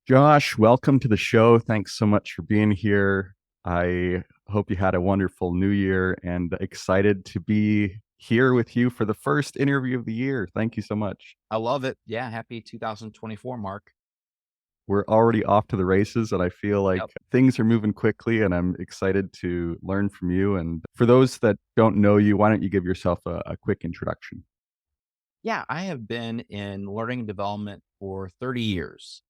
Josh, welcome to the show. Thanks so much for being here. I hope you had a wonderful new year and excited to be here with you for the first interview of the year. Thank you so much. I love it. Yeah, happy 2024, Mark. We're already off to the races, and I feel like Yep. things are moving quickly, and I'm excited to learn from you. And for those that don't know you, why don't you give yourself a quick introduction? Yeah, I have been in learning and development for 30 years.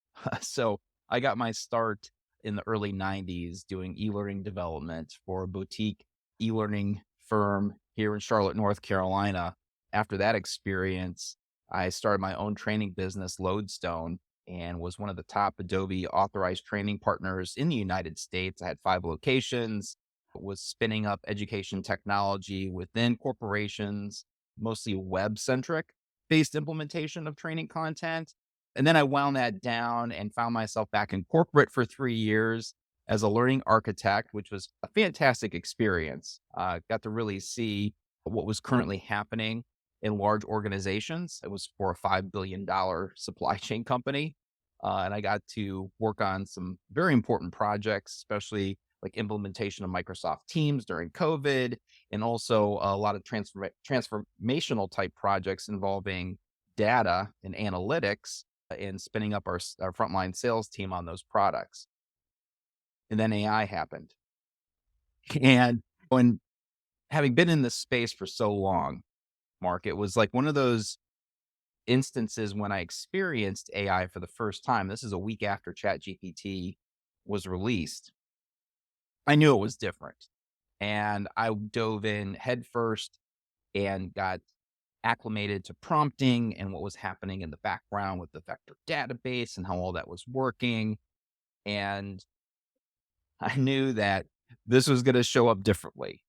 So I got my start in the early 90s doing e-learning development for a boutique e-learning firm here in Charlotte, North Carolina. After that experience, I started my own training business, Lodestone, and was one of the top Adobe authorized training partners in the United States. I had 5 locations, was spinning up education technology within corporations, mostly web centric based implementation of training content. And then I wound that down and found myself back in corporate for 3 years as a learning architect, which was a fantastic experience. Got to really see what was currently happening in large organizations. It was for a $5 billion supply chain company. And I got to work on some very important projects, especially like implementation of Microsoft Teams during COVID, and also a lot of transformational type projects involving data and analytics and spinning up our frontline sales team on those products. And then AI happened. And when having been in this space for so long, Mark, it was like one of those instances when I experienced AI for the first time. This is a week after ChatGPT was released. I knew it was different. And I dove in headfirst and got acclimated to prompting and what was happening in the background with the vector database and how all that was working. And I knew that this was going to show up differently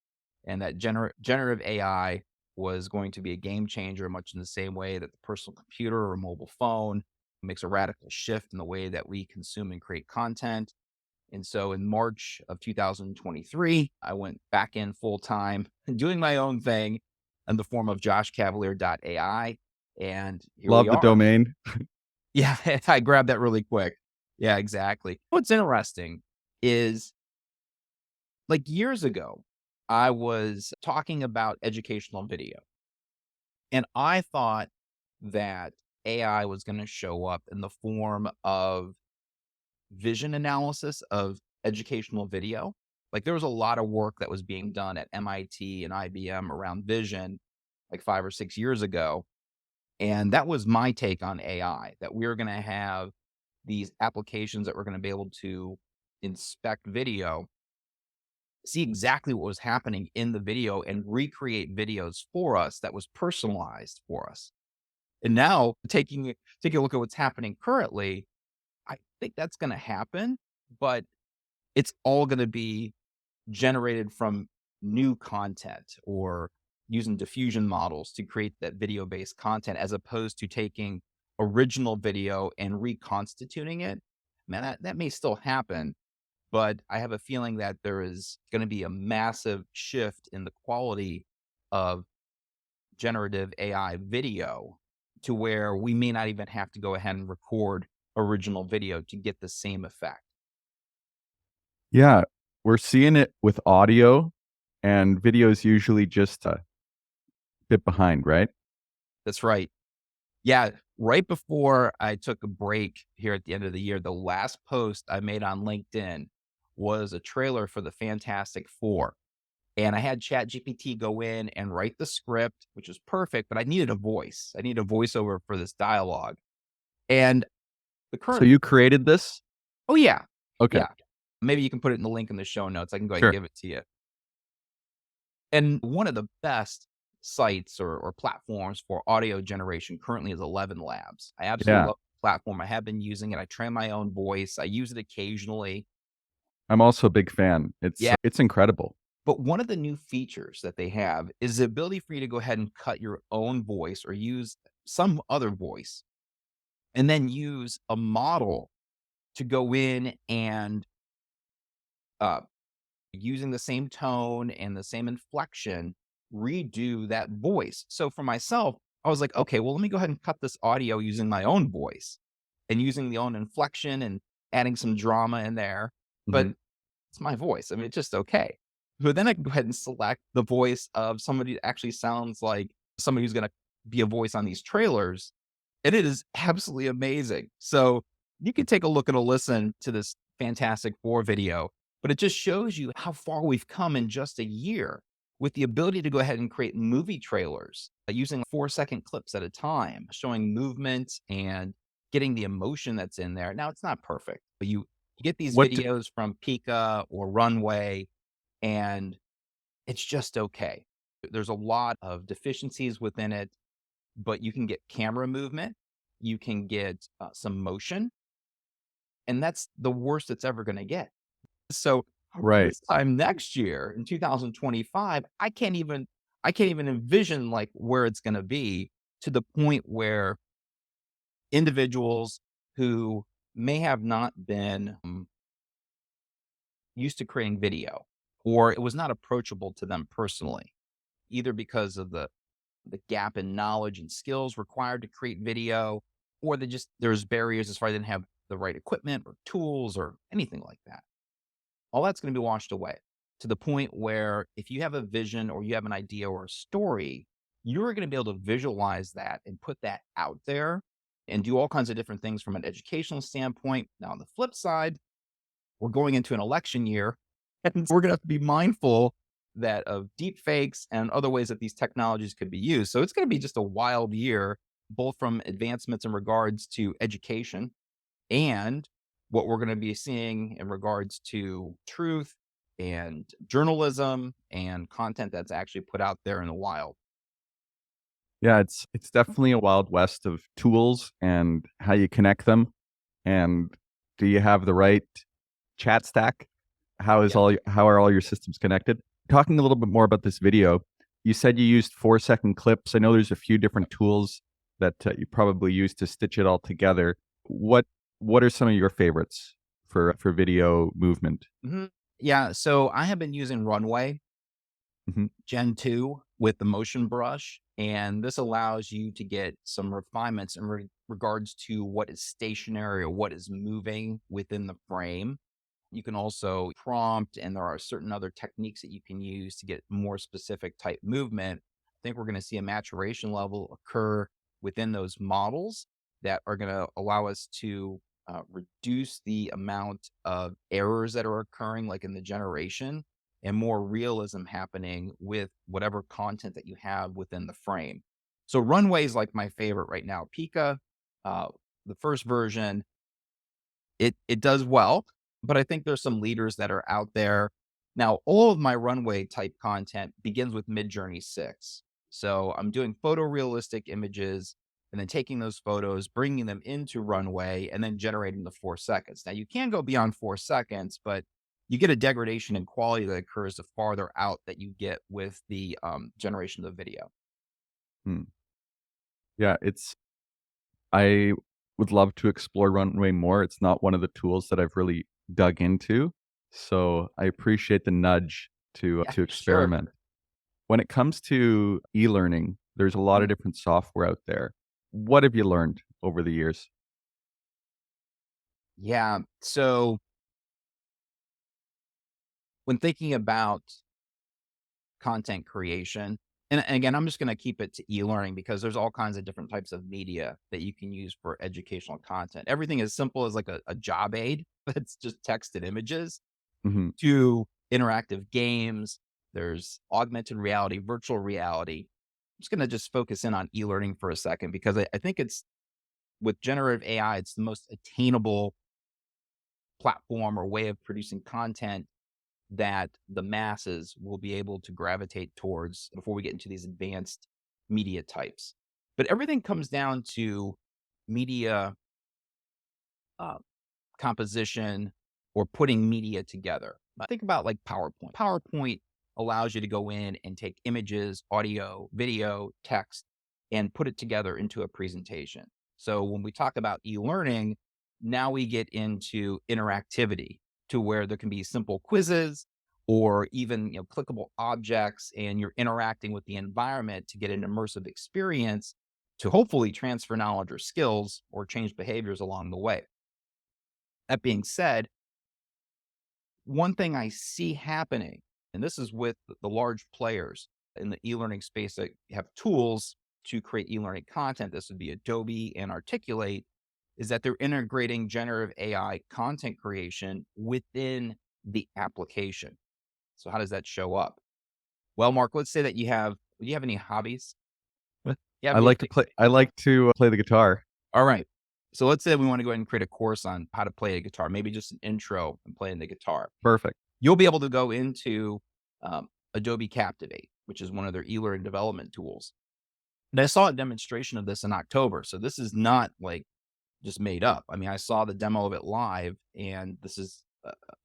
and that generative AI was going to be a game changer, much in the same way that the personal computer or mobile phone makes a radical shift in the way that we consume and create content. And so in March of 2023, I went back in full time doing my own thing in the form of joshcavalier.ai. And here we Love the are. domain. Yeah, I grabbed that really quick. Yeah, exactly. What's interesting is like years ago, I was talking about educational video, and I thought that AI was going to show up in the form of vision analysis of educational video. Like there was a lot of work that was being done at MIT and IBM around vision like 5 or 6 years ago. And that was my take on AI, that we are going to have these applications that we're going to be able to inspect video, see exactly what was happening in the video and recreate videos for us that was personalized for us. And now taking a look at what's happening currently, I think that's going to happen, but it's all going to be generated from new content or using diffusion models to create that video based content as opposed to taking original video and reconstituting it. Man, that may still happen, but I have a feeling that there is going to be a massive shift in the quality of generative AI video to where we may not even have to go ahead and record original video to get the same effect. Yeah, we're seeing it with audio, and video is usually just a bit behind, right? That's right. Yeah, right before I took a break here at the end of the year, the last post I made on LinkedIn was a trailer for the Fantastic Four. And I had ChatGPT go in and write the script, which was perfect, but I needed a voice. I needed a voiceover for this dialogue. And the So current, you created this? oh, yeah. Okay, Yeah. Maybe you can put it in the link in the show notes. I can go ahead and sure. give it to you. And one of the best sites or platforms for audio generation currently is 11 Labs. I absolutely Yeah, love the platform. I have been using it. I train my own voice. I use it occasionally. I'm also a big fan. It's Yeah. it's incredible. But one of the new features that they have is the ability for you to go ahead and cut your own voice or use some other voice and then use a model to go in and uh, using the same tone and the same inflection, redo that voice. So for myself, I was like, okay, well, let me go ahead and cut this audio using my own voice and using the own inflection and adding some drama in there, but Hmm. it's my voice. I mean, it's just okay. But then I can go ahead and select the voice of somebody that actually sounds like somebody who's gonna be a voice on these trailers, and it is absolutely amazing. So you can take a look and a listen to this Fantastic Four video, but it just shows you how far we've come in just a year with the ability to go ahead and create movie trailers using 4-second clips at a time, showing movement and getting the emotion that's in there. Now, it's not perfect, but you get these What? videos from Pika or Runway, and it's just okay. There's a lot of deficiencies within it, but you can get camera movement, you can get some motion, and that's the worst it's ever going to get. So Right. this time next year in 2025, I can't even envision like where it's going to be, to the point where individuals who may have not been used to creating video, or it was not approachable to them personally, either because of the gap in knowledge and skills required to create video, or there's barriers as far as they didn't have the right equipment or tools or anything like that. All that's going to be washed away, to the point where if you have a vision or you have an idea or a story, you're going to be able to visualize that and put that out there and do all kinds of different things from an educational standpoint. Now, on the flip side, we're going into an election year, and we're going to have to be mindful that of deep fakes and other ways that these technologies could be used. So it's going to be just a wild year, both from advancements in regards to education and what we're going to be seeing in regards to truth and journalism and content that's actually put out there in the wild. Yeah, it's definitely a wild west of tools and how you connect them. And do you have the right chat stack? Yeah. How are all your systems connected? Talking a little bit more about this video, you said you used 4-second clips. I know there's a few different tools that you probably use to stitch it all together. What what are some of your favorites for video movement? Mhm. Yeah. So I have been using Runway Hmm. Gen 2 with the motion brush. And this allows you to get some refinements in regards to what is stationary or what is moving within the frame. You can also prompt, and there are certain other techniques that you can use to get more specific type movement. I think we're going to see a maturation level occur within those models that are going to allow us to reduce the amount of errors that are occurring, like in the generation, and more realism happening with whatever content that you have within the frame. So Runway is like my favorite right now. Pika, uh, the first version, it does well, but I think there's some leaders that are out there. Now, all of my Runway type content begins with Midjourney 6. So I'm doing photorealistic images and then taking those photos, bringing them into Runway, and then generating the 4 seconds. Now, you can go beyond 4 seconds, but you get a degradation in quality that occurs the farther out that you get with the generation of the video. Hmm. Yeah, it's I would love to explore Runway more. It's not one of the tools that I've really dug into, so I appreciate the nudge Yeah, to sure. experiment. When it comes to e-learning, there's a lot of Mhm. different software out there. What have you learned over the years? Yeah. So when thinking about content creation. And again, I'm just going to keep it to e-learning because there's all kinds of different types of media that you can use for educational content. Everything as simple as like a job aid that's just text and images, Mhm. to interactive games. There's augmented reality, virtual reality. I'm just going to just focus in on e-learning for a second because I think it's with generative AI, it's the most attainable platform or way of producing content that the masses will be able to gravitate towards before we get into these advanced media types. But everything comes down to media uh, composition or putting media together. Think about like PowerPoint. PowerPoint allows you to go in and take images, audio, video, text, and put it together into a presentation. So when we talk about e-learning, now we get into interactivity, to where there can be simple quizzes or even clickable objects, and you're interacting with the environment to get an immersive experience to hopefully transfer knowledge or skills or change behaviors along the way. That being said, one thing I see happening, and this is with the large players in the e-learning space that have tools to create e-learning content, this would be Adobe and Articulate, is that they're integrating generative AI content creation within the application. So how does that show up? Well, Mark, let's say that do you have any hobbies? What? You have I any, like to play. I like to play the guitar. all right. So let's say we want to go ahead and create a course on how to play a guitar, maybe just an intro and playing the guitar. Perfect. You'll be able to go into Adobe Captivate, which is one of their e-learning development tools. And I saw a demonstration of this in October. So this is not like just made up. I mean, I saw the demo of it live, and this is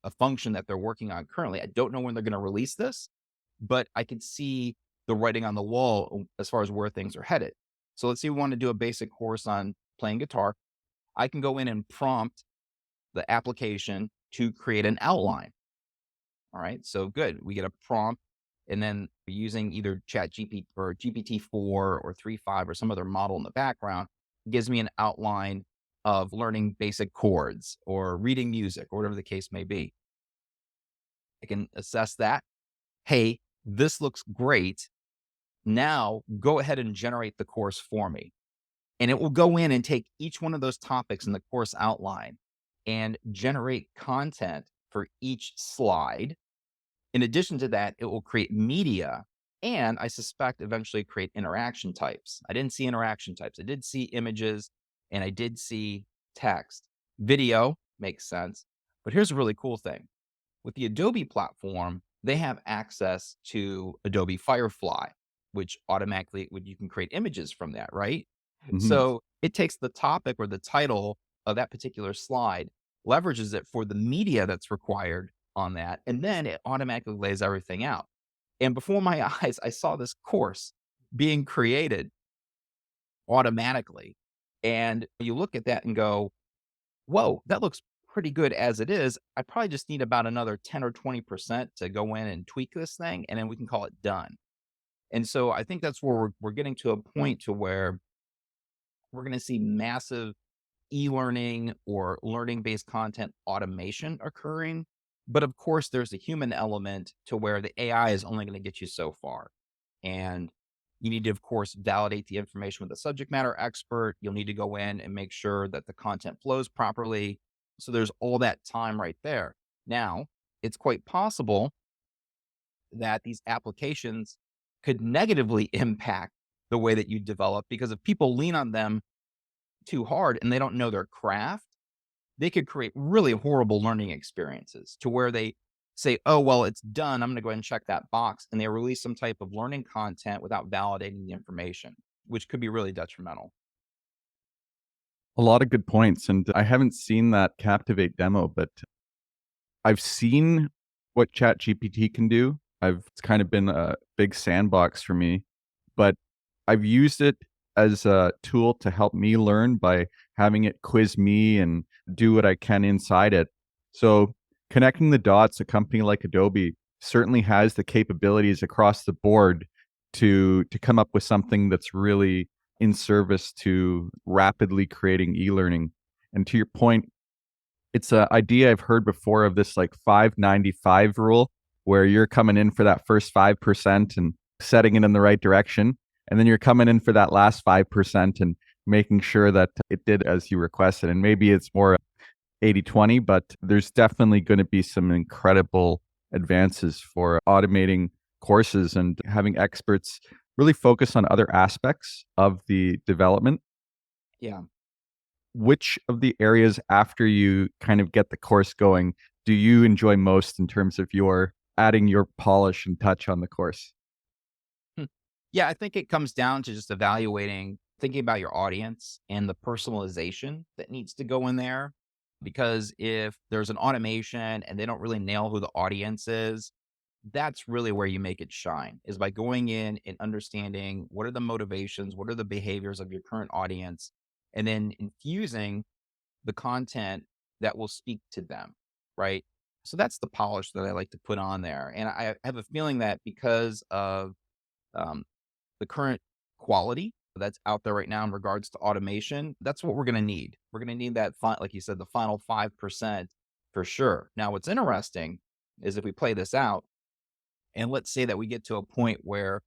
a function that they're working on currently. I don't know when they're going to release this, but I could see the writing on the wall as far as where things are headed. So let's say we want to do a basic course on playing guitar. I can go in and prompt the application to create an outline. All right. So good. We get a prompt, and then using either Chat GPT or GPT-4 or 3.5 or some other model in the background, it gives me an outline of learning basic chords or reading music or whatever the case may be. I can assess that. Hey, this looks great. Now go ahead and generate the course for me. And it will go in and take each one of those topics in the course outline and generate content for each slide. In addition to that, it will create media, and I suspect eventually create interaction types. I didn't see interaction types. I did see images, and I did see text. Video makes sense. But here's a really cool thing. With the Adobe platform, they have access to Adobe Firefly, which automatically you can create images from that, right? Hmm. So it takes the topic or the title of that particular slide, leverages it for the media that's required on that, and then it automatically lays everything out. And before my eyes, I saw this course being created automatically. And you look at that and go, whoa, that looks pretty good as it is. I probably just need about another 10 or 20% to go in and tweak this thing, and then we can call it done. And so I think that's where we're getting to a point to where we're going to see massive e-learning or learning-based content automation occurring. But of course, there's a human element to where the AI is only going to get you so far. And you need to, of course, validate the information with a subject matter expert. You'll need to go in and make sure that the content flows properly. So there's all that time right there. Now, it's quite possible that these applications could negatively impact the way that you develop, because if people lean on them too hard and they don't know their craft, they could create really horrible learning experiences to where they say, oh, well, it's done. I'm going to go ahead and check that box. And they release some type of learning content without validating the information, which could be really detrimental. A lot of good points, and I haven't seen that Captivate demo, but I've seen what ChatGPT can do. It's kind of been a big sandbox for me, but I've used it as a tool to help me learn by having it quiz me and do what I can inside it. So connecting the dots, a company like Adobe certainly has the capabilities across the board to come up with something that's really in service to rapidly creating e-learning. And to your point, it's an idea I've heard before of this like 595 rule, where you're coming in for that first 5% and setting it in the right direction. And then you're coming in for that last 5% and making sure that it did as you requested. And maybe it's more 80/20, but there's definitely going to be some incredible advances for automating courses and having experts really focus on other aspects of the development. Yeah. Which of the areas after you kind of get the course going do you enjoy most in terms of your adding your polish and touch on the course? Hmm. Yeah, I think it comes down to just evaluating, thinking about your audience and the personalization that needs to go in there. Because if there's an automation and they don't really nail who the audience is, that's really where you make it shine, is by going in and understanding what are the motivations, what are the behaviors of your current audience, and then infusing the content that will speak to them, right? So that's the polish that I like to put on there. And I have a feeling that because of um, the current quality that's out there right now in regards to automation, that's what we're going to need. We're going to need that, like you said, the final 5% for sure. Now, what's interesting is if we play this out, and let's say that we get to a point where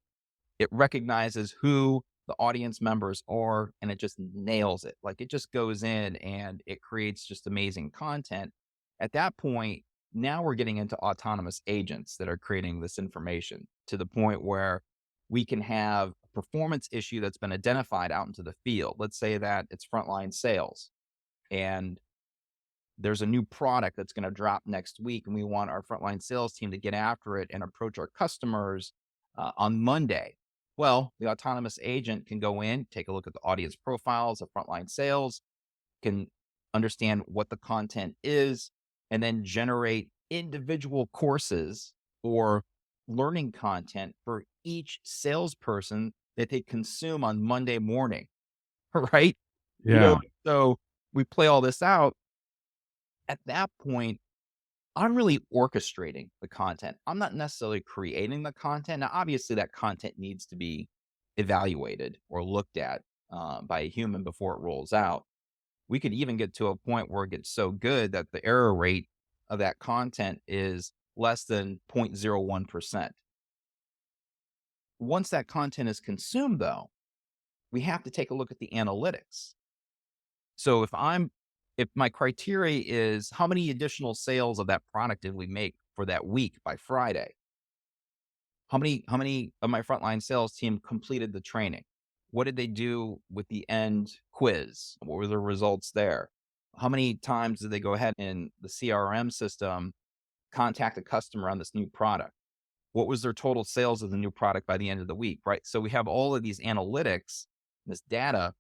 it recognizes who the audience members are and it just nails it. Like it just goes in and it creates just amazing content. At that point, now we're getting into autonomous agents that are creating this information to the point where we can have a performance issue that's been identified out into the field. Let's say that it's frontline sales and there's a new product that's going to drop next week, and we want our frontline sales team to get after it and approach our customers on Monday. Well, the autonomous agent can go in, take a look at the audience profiles of frontline sales, can understand what the content is, and then generate individual courses or learning content for each salesperson that they consume on Monday morning. Right? You know, Yeah. so we play all this out. At that point, I'm really orchestrating the content. I'm not necessarily creating the content. Now, obviously, that content needs to be evaluated or looked at by a human before it rolls out. We could even get to a point where it gets so good that the error rate of that content is less than 0.01%. Once that content is consumed, though, we have to take a look at the analytics. So if my criteria is how many additional sales of that product did we make for that week by Friday? How many of my frontline sales team completed the training? What did they do with the end quiz? What were the results there? How many times did they go ahead in the CRM system contact a customer on this new product? What was their total sales of the new product by the end of the week, right? So we have all of these analytics, this data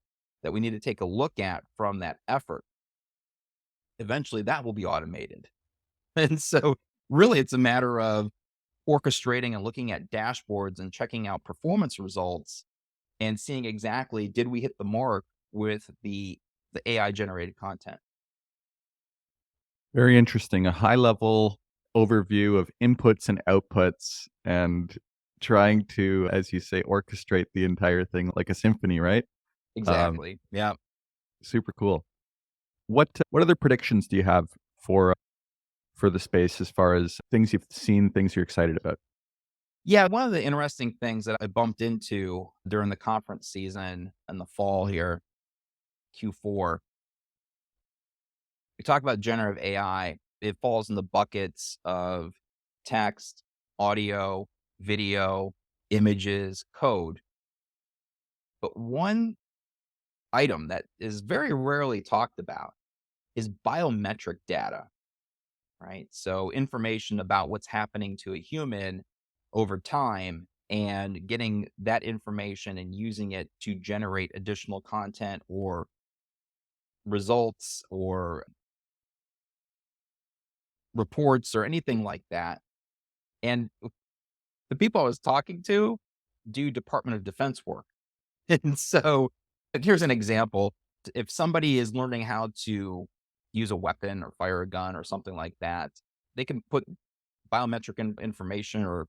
that we need to take a look at from that effort. Eventually that will be automated. And so really it's a matter of orchestrating and looking at dashboards and checking out performance results and seeing exactly did we hit the mark with the AI generated content. Very interesting. A high level overview of inputs and outputs and trying to, as you say, orchestrate the entire thing like a symphony, right? Um, Exactly. Yeah. Super cool. What other predictions do you have for the space as far as things you've seen, things you're excited about? Yeah. One of the interesting things that I bumped into during the conference season in the fall here, Q4, we talk about generative AI. It falls in the buckets of text, audio, video, images, code. But one item that is very rarely talked about is biometric data, right? So information about what's happening to a human over time and getting that information and using it to generate additional content or results or reports or anything like that. And the people I was talking to do Department of Defense work. And so here's an example. If somebody is learning how to use a weapon or fire a gun or something like that, they can put biometric information or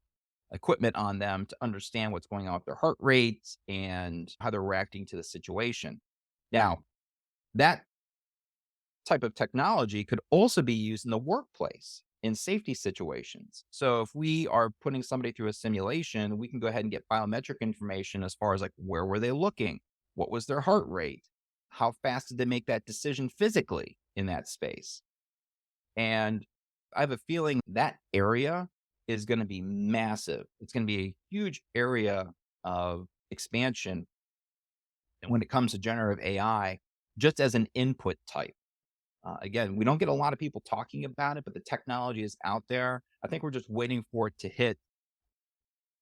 equipment on them to understand what's going on with their heart rate and how they're reacting to the situation. Now, that type of technology could also be used in the workplace in safety situations. So if we are putting somebody through a simulation, we can go ahead and get biometric information as far as like where were they looking? What was their heart rate? How fast did they make that decision physically in that space? And I have a feeling that area is going to be massive. It's going to be a huge area of expansion when it comes to generative AI, just as an input type. Again, we don't get a lot of people talking about it, but the technology is out there. I think we're just waiting for it to hit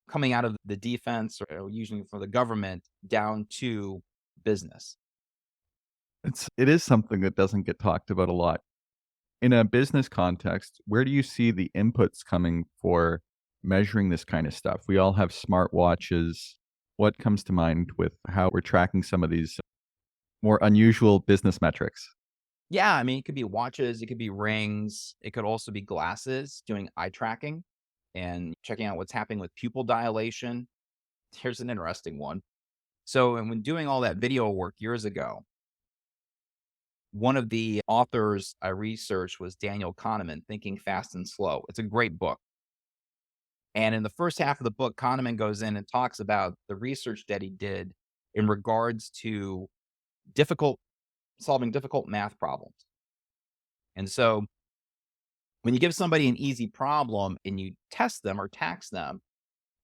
coming out of the defense or using for the government down to business. It is something that doesn't get talked about a lot. In a business context, where do you see the inputs coming for measuring this kind of stuff? We all have smartwatches. What comes to mind with how we're tracking some of these more unusual business metrics? Yeah, I mean, it could be watches, it could be rings, it could also be glasses doing eye tracking and checking out what's happening with pupil dilation. Here's an interesting one. So, and when doing all that video work years ago, one of the authors I researched was Daniel Kahneman, Thinking Fast and Slow. It's a great book. And in the first half of the book, Kahneman goes in and talks about the research that he did in regards to difficult solving difficult math problems. And so when you give somebody an easy problem and you test them or tax them,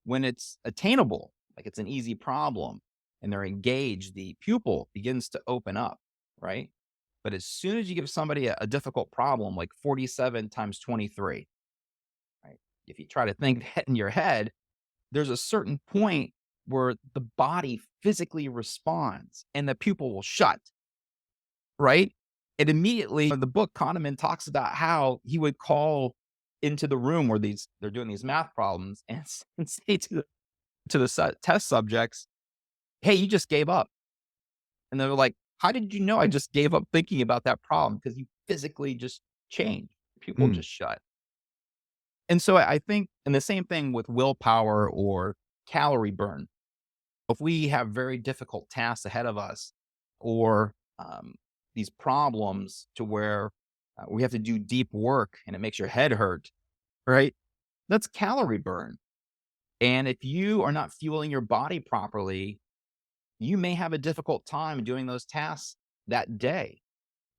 when it's attainable, like it's an easy problem and they're engaged, the pupil begins to open up, right? But as soon as you give somebody a difficult problem, like 47 times 23, right? If you try to think that in your head, there's a certain point where the body physically responds and the pupil will shut, right? And immediately in the book, Kahneman talks about how he would call into the room where they're doing these math problems and, and say to the test subjects, "Hey, you just gave up." And they're like, "How did you know I just gave up thinking about that problem?" Because you physically just changed. People Hmm. just shut. And so I think, and the same thing with willpower or calorie burn. If we have very difficult tasks ahead of us or these problems to where we have to do deep work and it makes your head hurt, right? That's calorie burn. And if you are not fueling your body properly, you may have a difficult time doing those tasks that day.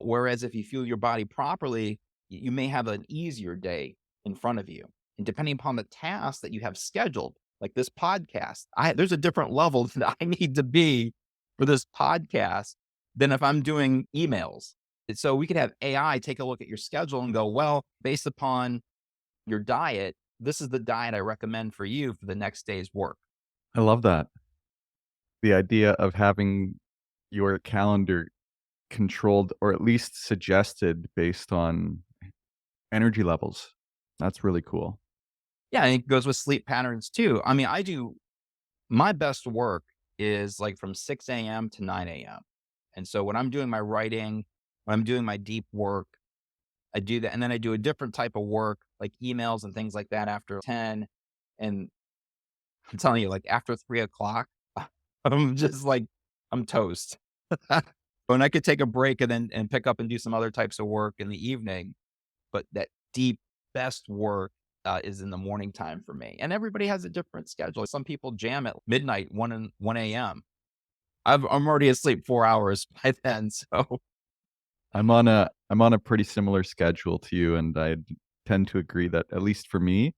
Whereas if you fuel your body properly, you may have an easier day in front of you. And depending upon the task that you have scheduled, like this podcast, there's a different level that I need to be for this podcast than if I'm doing emails. And so we could have AI take a look at your schedule and go, well, based upon your diet, this is the diet I recommend for you for the next day's work. I love that. The idea of having your calendar controlled or at least suggested based on energy levels. That's really cool. Yeah, and it goes with sleep patterns too. I mean, I do my best work is like from 6 a.m. to 9 a.m. And so when I'm doing my writing, when I'm doing my deep work, I do that. And then I do a different type of work, like emails and things like that after 10. And I'm telling you, like after 3 o'clock, I'm just like, I'm toast. And I could take a break and then and pick up and do some other types of work in the evening. But that deep, best work is in the morning time for me. And everybody has a different schedule. Some people jam at midnight, 1 a.m. I'm already asleep 4 hours by then. So I'm on a pretty similar schedule to you, and tend to agree that, at least for me,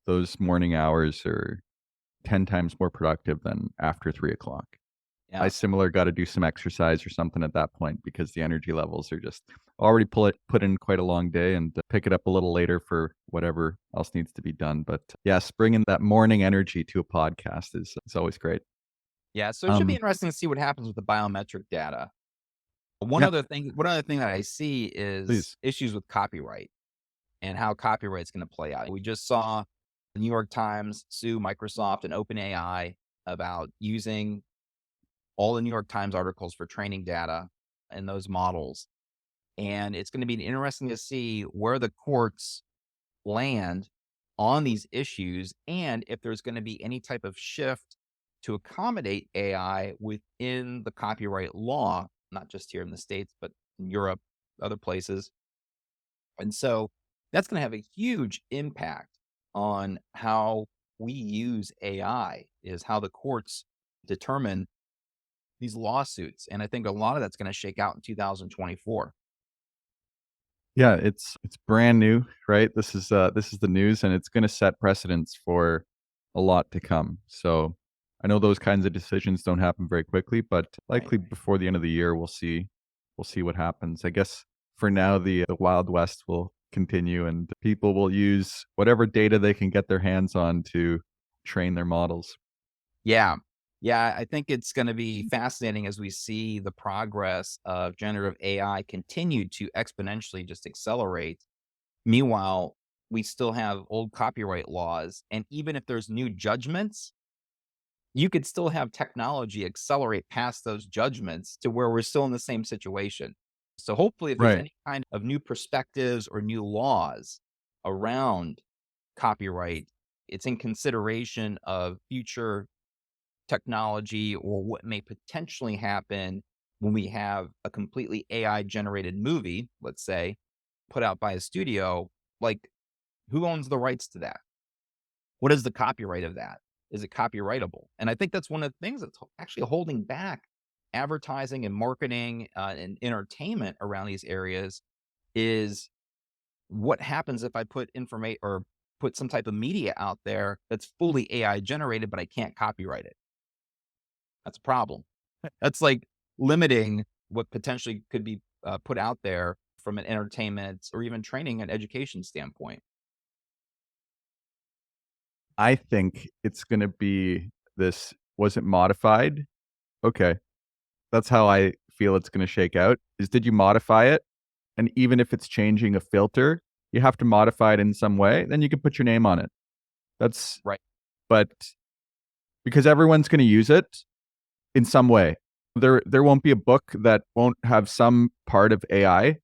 those morning hours are 10 times more productive than after 3 o'clock. I yeah, similar gotta do some exercise or something at that point because the energy levels are just already put in quite a long day, and pick it up a little later for whatever else needs to be done, but, yes, bringing that morning energy to a podcast is always great. yeah. So it should be Um, interesting to see what happens with the biometric data. yeah, One other thing that I see is please. issues with copyright and how copyright's going to play out. We just saw the New York Times sue Microsoft and OpenAI about using all the New York Times articles for training data and those models. And it's going to be interesting to see where the courts land on these issues and if there's going to be any type of shift to accommodate AI within the copyright law, not just here in the States, but in Europe, other places. And so that's going to have a huge impact on how we use AI, is how the courts determine these lawsuits. And I think a lot of that's going to shake out in 2024. Yeah, it's brand new, right? This is the news, and it's gonna set precedents for a lot to come. So, I know those kinds of decisions don't happen very quickly, but Right. likely before the end of the year, we'll see what happens. I guess for now, the Wild West will continue, and people will use whatever data they can get their hands on to train their models. Yeah. Yeah. I think it's going to be fascinating as we see the progress of generative AI continue to exponentially just accelerate. Meanwhile, we still have old copyright laws. And even if there's new judgments, you could still have technology accelerate past those judgments to where we're still in the same situation. So hopefully, if there's Right. any kind of new perspectives or new laws around copyright, it's in consideration of future technology or what may potentially happen when we have a completely AI generated movie, let's say, put out by a studio, like who owns the rights to that? What is the copyright of that? Is it copyrightable? And I think that's one of the things that's actually holding back advertising and marketing and entertainment around these areas is what happens if I put information or put some type of media out there that's fully AI generated, but I can't copyright it. That's a problem. That's like limiting what potentially could be put out there from an entertainment or even training and education standpoint. I think it's going to be this. Was it modified? Okay. That's how I feel it's going to shake out. Is did you modify it? And even if it's changing a filter, you have to modify it in some way, then you can put your name on it. That's Right. but because everyone's going to use it in some way. There won't be a book that won't have some part of AI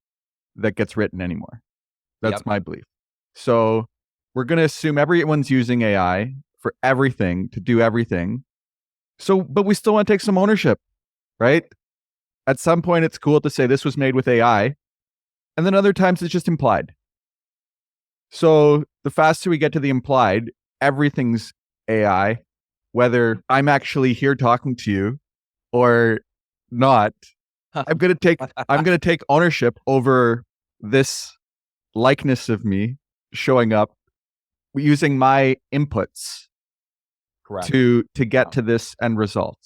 that gets written anymore. That's Yep. my belief. So we're going to assume everyone's using AI for everything to do everything. So, but we still want to take some ownership, right? At some point, it's cool to say this was made with AI, and then other times it's just implied. So the faster we get to the implied, everything's AI, whether I'm actually here talking to you or not. I'm gonna take ownership over this likeness of me showing up using my inputs Correct. to get Yeah. to this end result.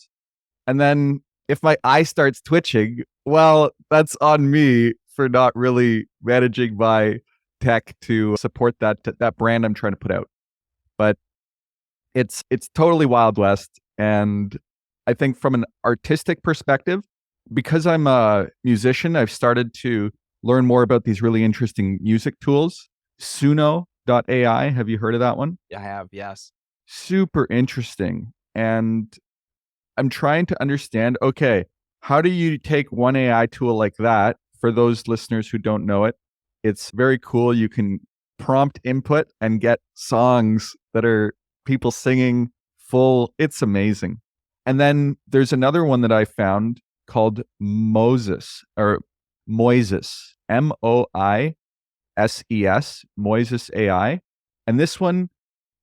And then if my eye starts twitching, well, that's on me for not really managing my tech to support that brand I'm trying to put out. But it's totally Wild West. And I think from an artistic perspective, because I'm a musician, I've started to learn more about these really interesting music tools. Suno.ai, have you heard of that one? I have. Yes. Super interesting. And I'm trying to understand, okay, how do you take one AI tool like that? For those listeners who don't know it, it's very cool. You can prompt input and get songs that are people singing full. It's amazing. And then there's another one that I found called Moses or Moises, Moises, Moises AI. And this one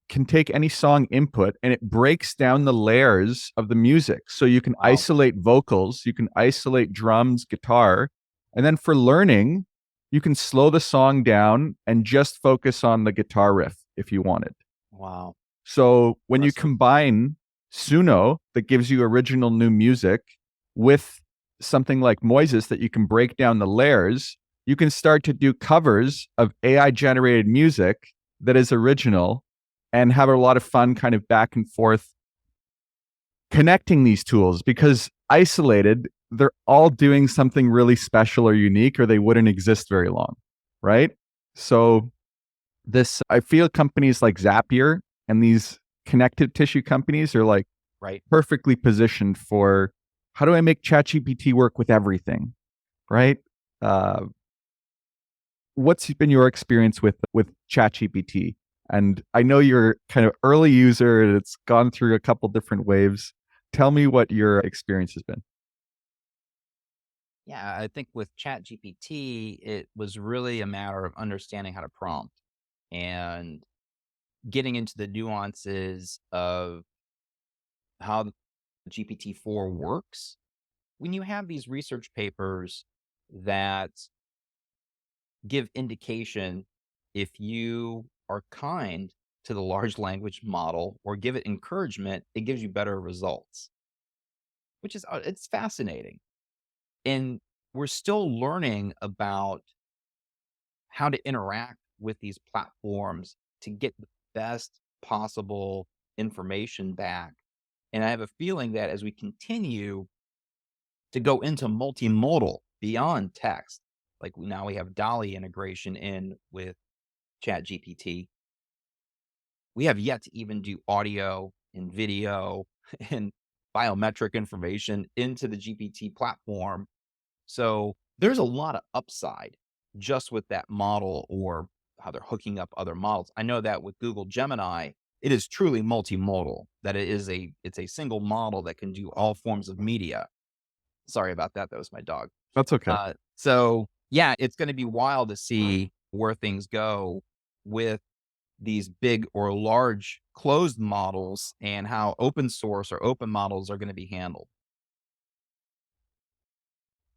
can take any song input and it breaks down the layers of the music. So you can Wow. isolate vocals, you can isolate drums, guitar, and then for learning, you can slow the song down and just focus on the guitar riff if you wanted. Wow. So when you Impressive. combine Suno that gives you original new music with something like Moises that you can break down the layers, you can start to do covers of AI generated music that is original and have a lot of fun kind of back and forth connecting these tools because isolated, they're all doing something really special or unique or they wouldn't exist very long, right? So this I feel companies like Zapier and these connective tissue companies are like Right. perfectly positioned for how do I make ChatGPT work with everything, right? Uh, what's been your experience with ChatGPT? And I know you're kind of early user and it's gone through a couple different waves. Tell me what your experience has been. Yeah. I think with ChatGPT, it was really a matter of understanding how to prompt and getting into the nuances of how the GPT-4 works. When you have these research papers that give indication if you are kind to the large language model or give it encouragement, it gives you better results, which is it's fascinating. And we're still learning about how to interact with these platforms to get the best possible information back. And I have a feeling that as we continue to go into multimodal beyond text, like now we have Dolly integration in with Chat GPT. We have yet to even do audio and video and biometric information into the GPT platform. So there's a lot of upside just with that model or how they're hooking up other models. I know that with Google Gemini, it is truly multimodal, that it's a single model that can do all forms of media. Sorry about that. That was my dog. That's okay. So yeah, it's going to be wild to see where things go with these big or large closed models and how open source or open models are going to be handled.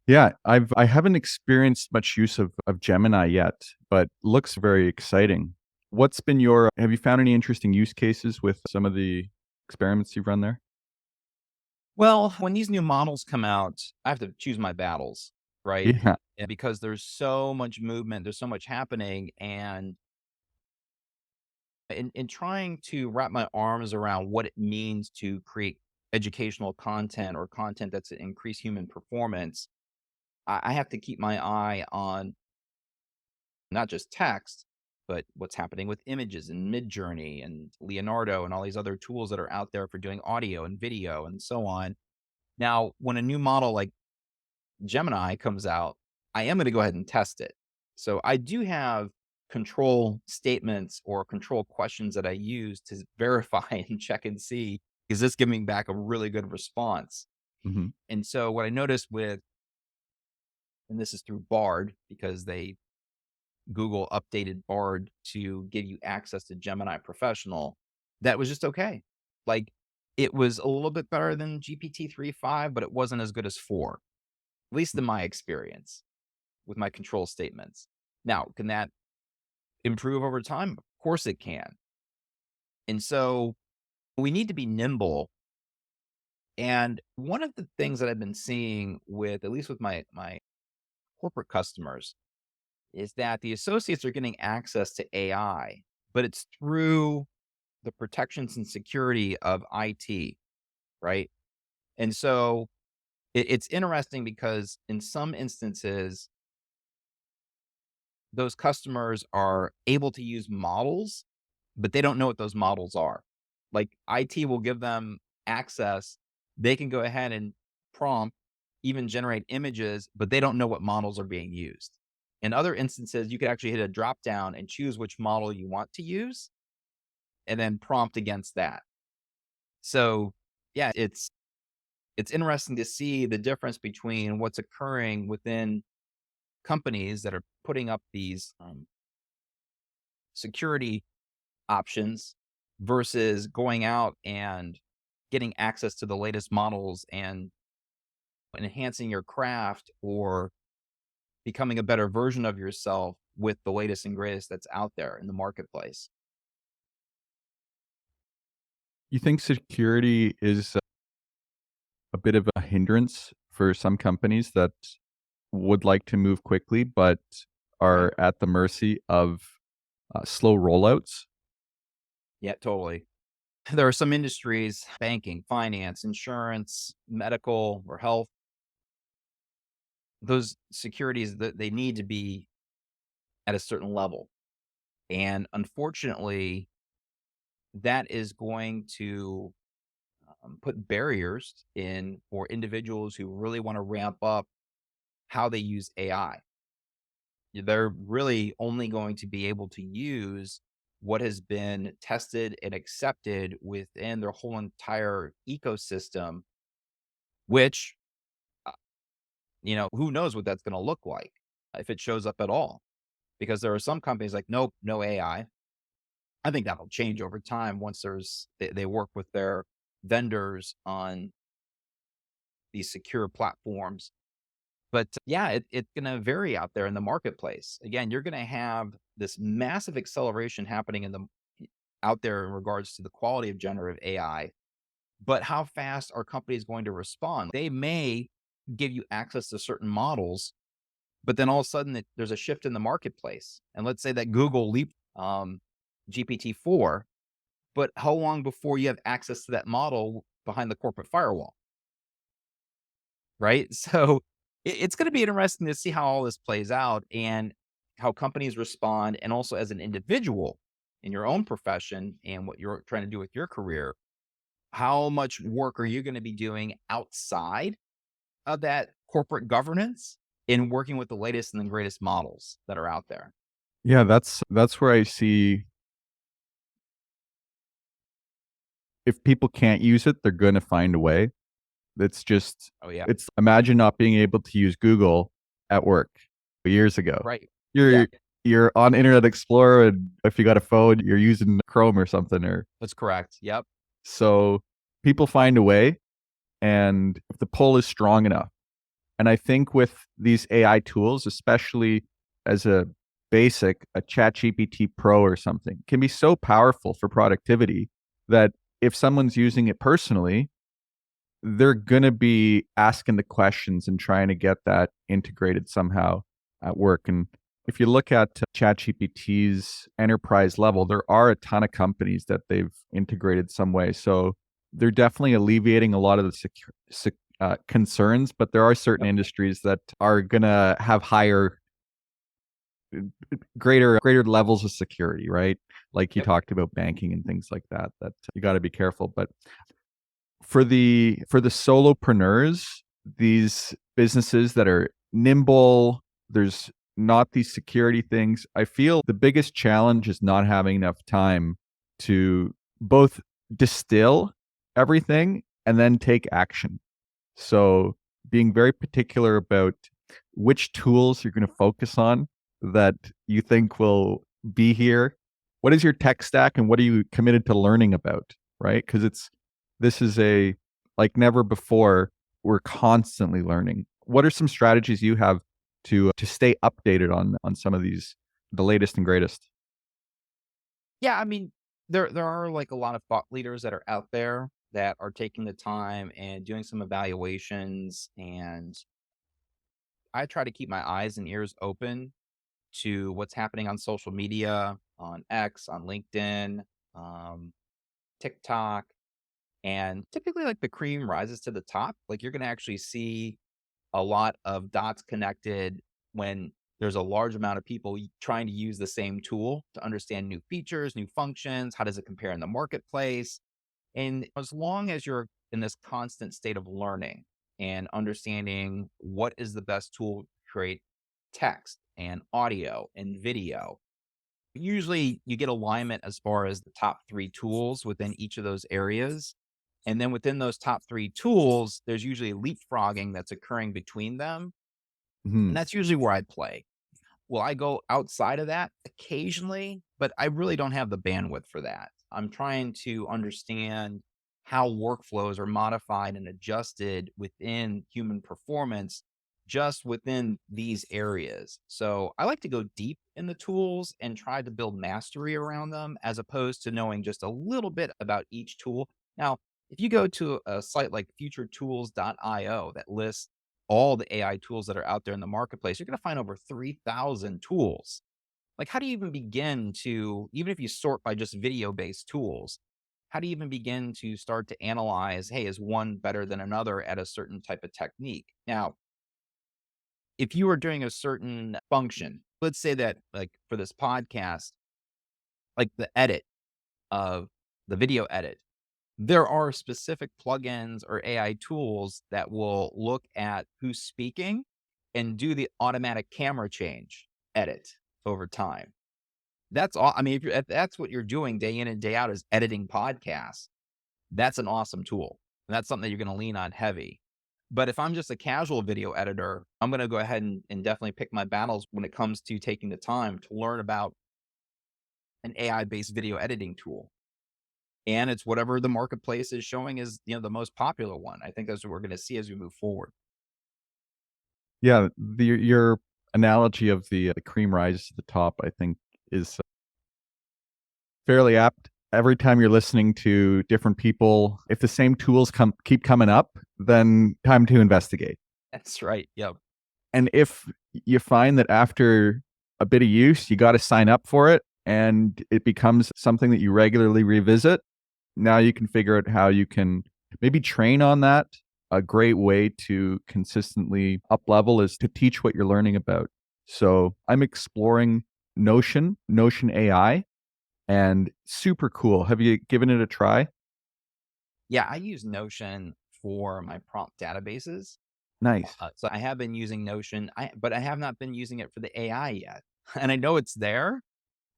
Yeah, I haven't experienced much use of Gemini yet, but looks very exciting. What's been your have you found any interesting use cases with some of the experiments you've run there? Well, when these new models come out, I have to choose my battles, right? Yeah. And because there's so much movement, there's so much happening, and in trying to wrap my arms around what it means to create educational content or content that's increase human performance, I have to keep my eye on not just text, but what's happening with images and Midjourney and Leonardo and all these other tools that are out there for doing audio and video and so on. Now, when a new model like Gemini comes out, I am going to go ahead and test it. So I do have control statements or control questions that I use to verify and check and see, is this giving back a really good response? Mhm. And so what I noticed with, and this is through Bard because Google updated Bard to give you access to Gemini Professional, that was just okay. Like it was a little bit better than GPT 3.5, but it wasn't as good as 4, at least in my experience with my control statements. Now, can that improve over time? Of course it can. And so we need to be nimble. And one of the things that I've been seeing with, at least with my corporate customers, is that the associates are getting access to AI, but it's through the protections and security of IT, right? And so it's interesting because in some instances, those customers are able to use models, but they don't know what those models are. Like IT will give them access. They can go ahead and prompt, even generate images, but they don't know what models are being used. In other instances, you could actually hit a drop down and choose which model you want to use and then prompt against that. So, yeah, it's interesting to see the difference between what's occurring within companies that are putting up these security options versus going out and getting access to the latest models and enhancing your craft or becoming a better version of yourself with the latest and greatest that's out there in the marketplace. You think security is a bit of a hindrance for some companies that would like to move quickly, but Right. are at the mercy of, slow rollouts? Yeah, totally. There are some industries, banking, finance, insurance, medical, or health, those securities that they need to be at a certain level. And unfortunately, that is going to put barriers in for individuals who really want to ramp up how they use AI. They're really only going to be able to use what has been tested and accepted within their whole entire ecosystem, which, uh, who knows what that's going to look like if it shows up at all. Because there are some companies like, nope, no AI. I think that'll change over time once they work with their vendors on these secure platforms. But yeah, it's going to vary out there in the marketplace. Again, you're going to have this massive acceleration happening out there in regards to the quality of generative AI. But how fast are companies going to respond? They may give you access to certain models, but then all of a sudden there's a shift in the marketplace. And let's say that Google leap GPT-4, but how long before you have access to that model behind the corporate firewall? Right? So it's going to be interesting to see how all this plays out and how companies respond. And also as an individual in your own profession and what you're trying to do with your career, how much work are you going to be doing outside of that corporate governance in working with the latest and the greatest models that are out there? Yeah, that's where I see if people can't use it, they're going to find a way. It's just, Oh yeah. it's imagine not being able to use Google at work years ago. Right. Yeah, You're you're on Internet Explorer, and if you got a phone, you're using Chrome or something. Or that's correct. Yep. so people find a way, and if the pull is strong enough. And I think with these AI tools, especially as a basic, a ChatGPT Pro or something, can be so powerful for productivity that if someone's using it personally, they're gonna be asking the questions and trying to get that integrated somehow at work. And if you look at ChatGPT's enterprise level, there are a ton of companies that they've integrated some way. So they're definitely alleviating a lot of the concerns, but there are certain Yep. industries that are gonna have higher, greater levels of security, right? Like you Yep. talked about banking and things like that. That you got to be careful. But for the solopreneurs, these businesses that are nimble, there's not these security things. I feel the biggest challenge is not having enough time to both distill everything and then take action. So being very particular about which tools you're going to focus on that you think will be here. What is your tech stack and what are you committed to learning about? Right? Because this is a like never before. We're constantly learning. What are some strategies you have to stay updated on some of these, the latest and greatest? Yeah, I mean, there are like a lot of thought leaders that are out there that are taking the time and doing some evaluations, and I try to keep my eyes and ears open to what's happening on social media, on X, on LinkedIn, um, TikTok, and typically like the cream rises to the top. Like you're going to actually see a lot of dots connected when there's a large amount of people trying to use the same tool to understand new features, new functions. How does it compare in the marketplace? And as long as you're in this constant state of learning and understanding what is the best tool to create text and audio and video, usually you get alignment as far as the top three tools within each of those areas. And then within those top three tools, there's usually leapfrogging that's occurring between them. And Mhm. that's usually where I play. Will I go outside of that occasionally? But I really don't have the bandwidth for that. I'm trying to understand how workflows are modified and adjusted within human performance just within these areas. So I like to go deep in the tools and try to build mastery around them as opposed to knowing just a little bit about each tool. Now, if you go to a site like futuretools.io that lists all the AI tools that are out there in the marketplace, you're going to find over 3,000 tools. Like, how do you even begin to, even if you sort by just video based tools, how do you even begin to start to analyze, hey, is one better than another at a certain type of technique? Now, if you are doing a certain function, let's say that, like for this podcast, like the edit of the video edit, there are specific plugins or AI tools that will look at who's speaking and do the automatic camera change edit over time. That's all. I mean, if that's what you're doing day in and day out is editing podcasts, that's an awesome tool. And that's something that you're going to lean on heavy. But if I'm just a casual video editor, I'm going to go ahead and definitely pick my battles when it comes to taking the time to learn about an AI based video editing tool. And it's whatever the marketplace is showing is, the most popular one. I think that's what we're going to see as we move forward. Yeah, your analogy of the cream rise to the top, I think, is fairly apt. Every time you're listening to different people, if the same tools keep coming up, then time to investigate. That's right. Yep. And if you find that after a bit of use, you got to sign up for it and it becomes something that you regularly revisit, now you can figure out how you can maybe train on that. A great way to consistently up level is to teach what you're learning about. So I'm exploring Notion AI, and super cool. Have you given it a try? Yeah. I use Notion for my prompt databases. Nice. So I have been using Notion, but I have not been using it for the AI yet. And I know it's there,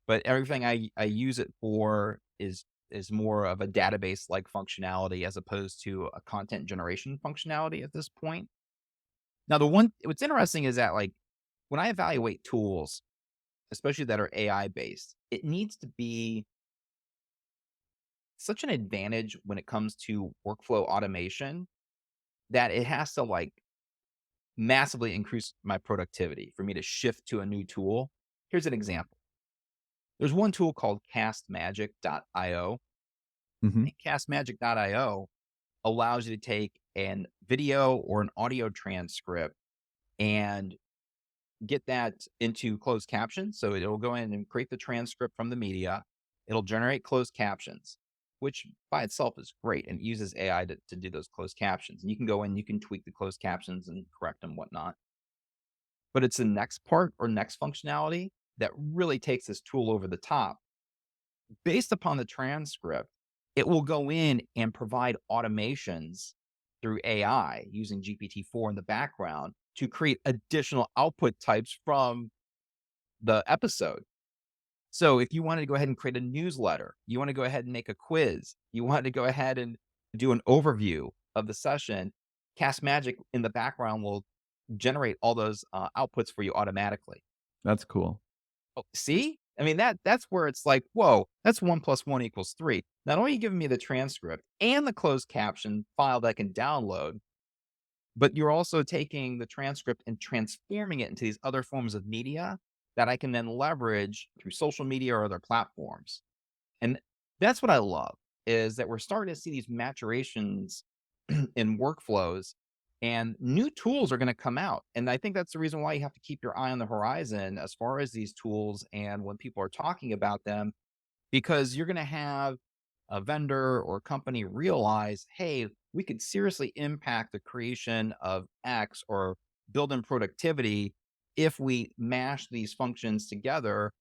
but everything I use it for is is more of a database-like functionality as opposed to a content generation functionality at this point. Now, what's interesting is that, like, when I evaluate tools, especially that are AI based, it needs to be such an advantage when it comes to workflow automation that it has to like massively increase my productivity for me to shift to a new tool. Here's an example. There's one tool called castmagic.io. Hmm. And castmagic.io allows you to take an video or an audio transcript and get that into closed captions. So it'll go in and create the transcript from the media. It'll generate closed captions, which by itself is great and uses AI to do those closed captions. And you can go in, you can tweak the closed captions and correct them, whatnot. But it's the next part or next functionality that really takes this tool over the top. Based upon the transcript, it will go in and provide automations through AI using GPT-4 in the background to create additional output types from the episode. So if you wanted to go ahead and create a newsletter, you want to go ahead and make a quiz, you want to go ahead and do an overview of the session, Cast Magic in the background will generate all those outputs for you automatically. That's cool. Oh, see? I mean, that's where it's like, whoa, that's 1 + 1 = 3. Not only are you giving me the transcript and the closed caption file that I can download, but you're also taking the transcript and transforming it into these other forms of media that I can then leverage through social media or other platforms. And that's what I love is that we're starting to see these maturations in workflows and new tools are going to come out. And I think that's the reason why you have to keep your eye on the horizon as far as these tools and when people are talking about them, because you're going to have a vendor or company realize, hey, we could seriously impact the creation of X or build in productivity if we mash these functions together,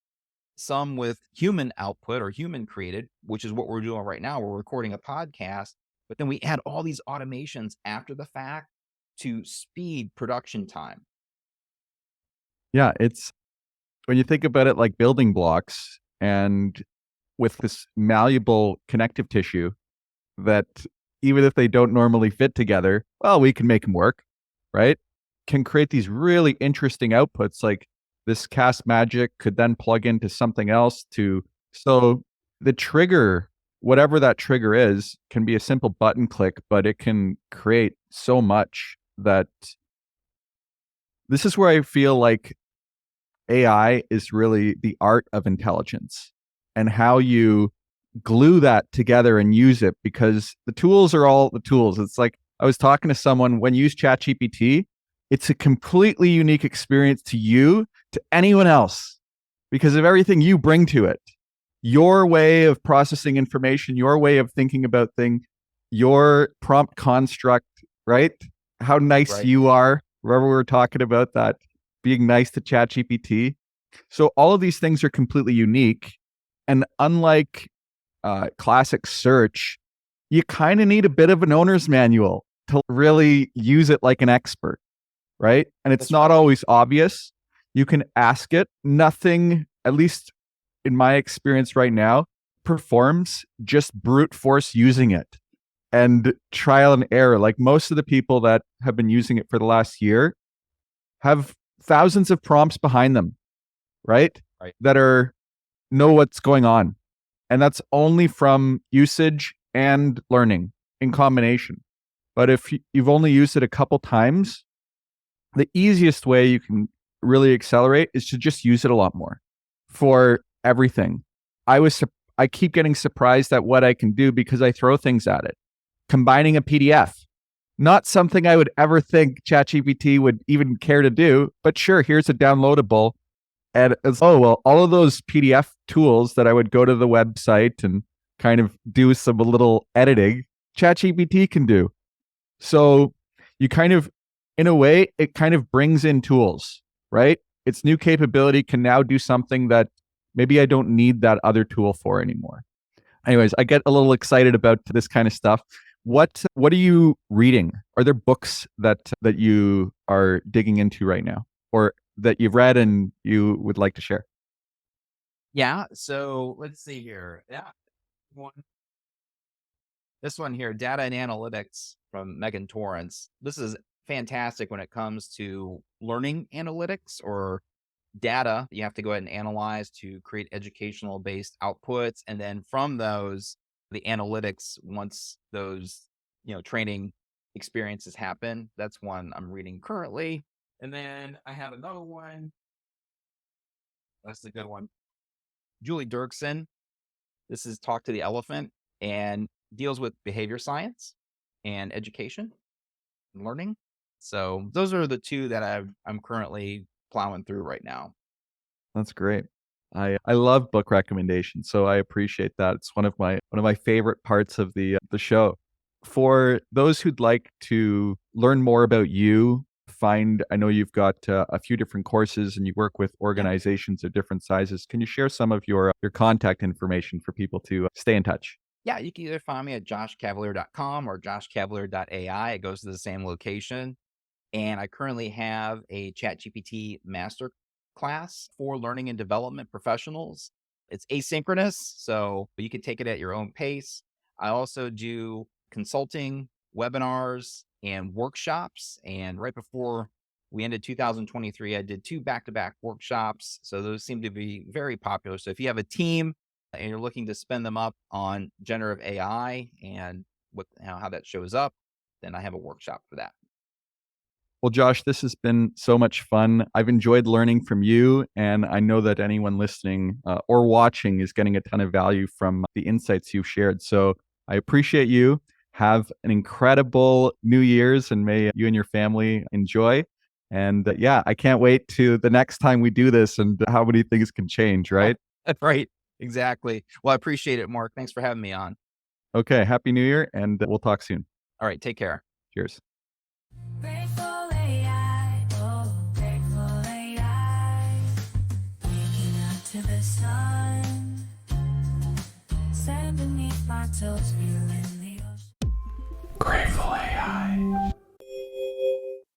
some with human output or human created, which is what we're doing right now. We're recording a podcast, but then we add all these automations after the fact to speed production time. Yeah, it's when you think about it like building blocks and with this malleable connective tissue that even if they don't normally fit together, well, we can make them work, right? Can create these really interesting outputs. Like this cast magic could then plug into something else to, so the trigger, whatever that trigger is, can be a simple button click, but it can create so much that this is where I feel like AI is really the art of intelligence and how you glue that together and use it, because the tools are all the tools. It's like I was talking to someone when you use ChatGPT, it's a completely unique experience to you, to anyone else, because of everything you bring to it. Your way of processing information, your way of thinking about things, your prompt construct, right? How nice Right. you are. Remember, we were talking about that being nice to ChatGPT. So all of these things are completely unique. And unlike classic search, you kind of need a bit of an owner's manual to really use it like an expert, right? And it's That's not right. always obvious. You can ask it. Nothing, at least in my experience right now, performs just brute force using it and trial and error. Like most of the people that have been using it for the last year have thousands of prompts behind them, right? Right. That are know what's going on. And that's only from usage and learning in combination. But if you've only used it a couple times, the easiest way you can really accelerate is to just use it a lot more for everything. I keep getting surprised at what I can do because I throw things at it. Combining a PDF, not something I would ever think ChatGPT would even care to do, but sure, here's a downloadable. And it's, oh, well, all of those PDF tools that I would go to the website and kind of do some little editing, ChatGPT can do. So you kind of, in a way, it kind of brings in tools, right? Its new capability can now do something that maybe I don't need that other tool for anymore. Anyways, I get a little excited about this kind of stuff. What are you reading? Are there books that you are digging into right now, or that you've read and you would like to share? Yeah. So let's see here. Yeah. One. This one here, data and analytics from Megan Torrance. This is fantastic when it comes to learning analytics or data you have to go ahead and analyze to create educational based outputs. And then from those, the analytics, once those, training experiences happen, that's one I'm reading currently. And then I have another one. That's the good one. Julie Dirksen. This is Talk to the Elephant and deals with behavior science and education and learning. So those are the two that I'm currently plowing through right now. That's great. I love book recommendations, so I appreciate that. It's one of my favorite parts of the show. For those who'd like to learn more about you, I know you've got a few different courses and you work with Yeah. organizations of different sizes. Can you share some of your contact information for people to stay in touch? Yeah, you can either find me at joshcavalier.com or joshcavalier.ai. It goes to the same location. And I currently have a ChatGPT master class for learning and development professionals. It's asynchronous, so you can take it at your own pace. I also do consulting, webinars, and workshops. And right before we ended 2023, I did two back-to-back workshops. So those seem to be very popular. So if you have a team and you're looking to spend them up on generative AI and how that shows up, then I have a workshop for that. Well, Josh, this has been so much fun. I've enjoyed learning from you, and I know that anyone listening or watching is getting a ton of value from the insights you've shared. So I appreciate you. Have an incredible New Year's, and may you and your family enjoy. And yeah, I can't wait to the next time we do this and how many things can change, right? Right. Exactly. Well, I appreciate it, Mark. Thanks for having me on. Okay, Happy New Year, and we'll talk soon. All right. Take care. Cheers. Grateful AI, oh, grateful AI. Waking up to the sun, stand beneath my toes, feeling